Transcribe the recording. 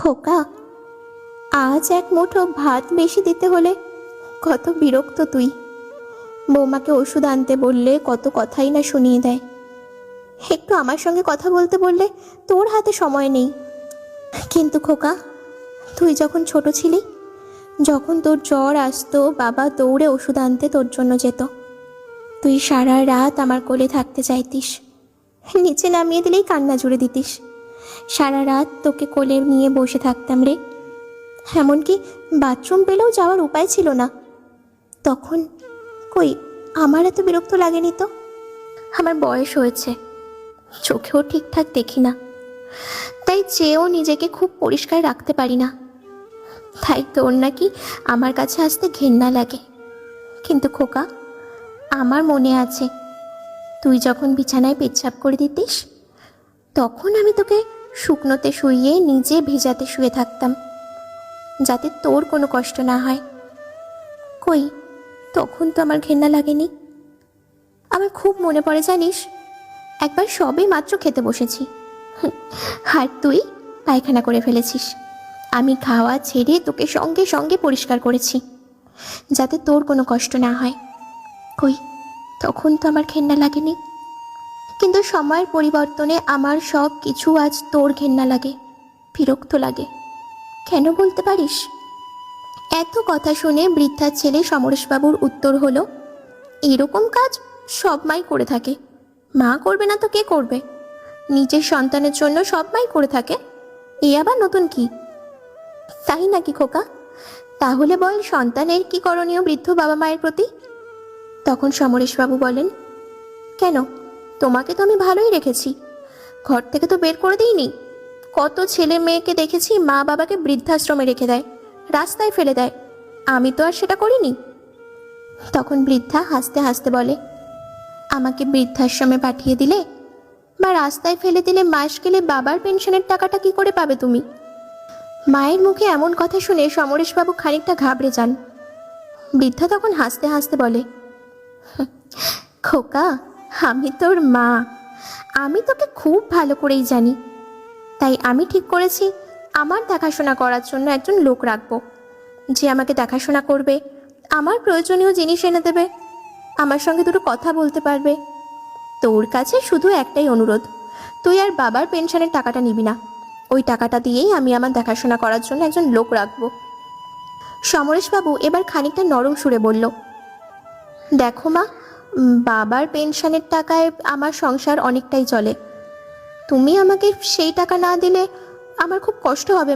খোকা, আজ এক মুঠো ভাত বেশি দিতে হলে কত বিরক্ত তুই। বৌমাকে ওষুধ আনতে বললে কত কথাই না শুনিয়ে দেয়। একটু আমার সঙ্গে কথা বলতে বললে তোর হাতে সময় নেই। কিন্তু খোকা, তুই যখন ছোট ছিলি, যখন তোর জ্বর আসতো, বাবা দৌড়ে ওষুধ আনতে তোর জন্য যেত। তুই সারা রাত আমার কোলে থাকতে চাইতিস, নিচে নামিয়ে দিলেই কান্না জুড়ে দিতিস। সারা রাত তোকে কোলে নিয়ে বসে থাকতাম রে। এমনকি বাথরুম পেলেও যাওয়ার উপায় ছিল না। তখন কই আমার এত বিরক্ত লাগেনি তো। আমার বয়স হয়েছে, চোখেও ঠিকঠাক দেখি না, তাই চেয়েও নিজেকে খুব পরিষ্কার রাখতে পারি না। তাই তোর নাকি আমার কাছে আসতে ঘেন্না লাগে। কিন্তু খোকা, আমার মনে আছে তুই যখন বিছানায় পেচ্ছাপ করে দিতিস, তখন আমি তোকে শুকনোতে শুইয়ে নিজে ভেজাতে শুয়ে থাকতাম, যাতে তোর কোনো কষ্ট না হয়। কই তখন তো আমার ঘেন্না লাগেনি। আমার খুব মনে পড়ে জানিস, একবার সবে মাত্র খেতে বসেছি, আর তুই পায়খানা করে ফেলেছিস। আমি খাওয়া ছেড়ে তোকে সঙ্গে সঙ্গে পরিষ্কার করেছি, যাতে তোর কোনো কষ্ট না হয়। কই তখন তো আমার ঘেন্না লাগেনি। কিন্তু সময়ের পরিবর্তনে আমার সব কিছু আজ তোর ঘেন্না লাগে, বিরক্ত লাগে। কেন বলতে পারিস? এত কথা শুনে বৃদ্ধার ছেলে সমরেশবাবুর উত্তর হলো, এরকম কাজ সব মাই করে থাকে, মা করবে না তো কে করবে? নিজের সন্তানের জন্য সব মাই করে থাকে, এ আবার নতুন কি? তাই নাকি খোকা? তাহলে বল সন্তানের কি করণীয় বৃদ্ধ বাবা মায়ের প্রতি? তখন সমরেশবাবু বলেন, কেন, তোমাকে তো আমি ভালোই রেখেছি, ঘর থেকে তো বের করে দিইনি। কত ছেলে মেয়েকে দেখেছি মা বাবাকে বৃদ্ধাশ্রমে রেখে দেয়, রাস্তায় ফেলে দেয়, আমি তো আর সেটা করিনি। তখন বৃদ্ধা হাসতে হাসতে বলে, আমাকে বৃদ্ধাশ্রমে পাঠিয়ে দিলে বা রাস্তায় ফেলে দিলে মাস গেলে বাবার পেনশনের টাকাটা কি করে পাবে তুমি? মায়ের মুখে এমন কথা শুনে সমরেশবাবু খানিকটা ঘাবড়ে যান। বৃদ্ধা তখন হাসতে হাসতে বলে, খোকা, আমি তোর মা, আমি তোকে খুব ভালো করেই জানি। তাই আমি ঠিক করেছি আমার দেখাশোনা করার জন্য একজন লোক রাখবো, যে আমাকে দেখাশোনা করবে, আমার প্রয়োজনীয় জিনিস এনে দেবে, আমার সঙ্গে দুটো কথা বলতে পারবে। তোর কাছে শুধু একটাই অনুরোধ, তুই আর বাবার পেনশনের টাকাটা নিবি না। ওই টাকাটা দিয়েই আমি আমার দেখাশোনা করার জন্য একজন লোক রাখবো। সমরেশবাবু এবার খানিকটা নরম সুরে বলল, দেখো মা, বাবার পেনশনের টাকায় আমার সংসার অনেকটাই চলে। তুমি আমাকে সেই টাকা না দিলে আমার খুব কষ্ট হবে মা।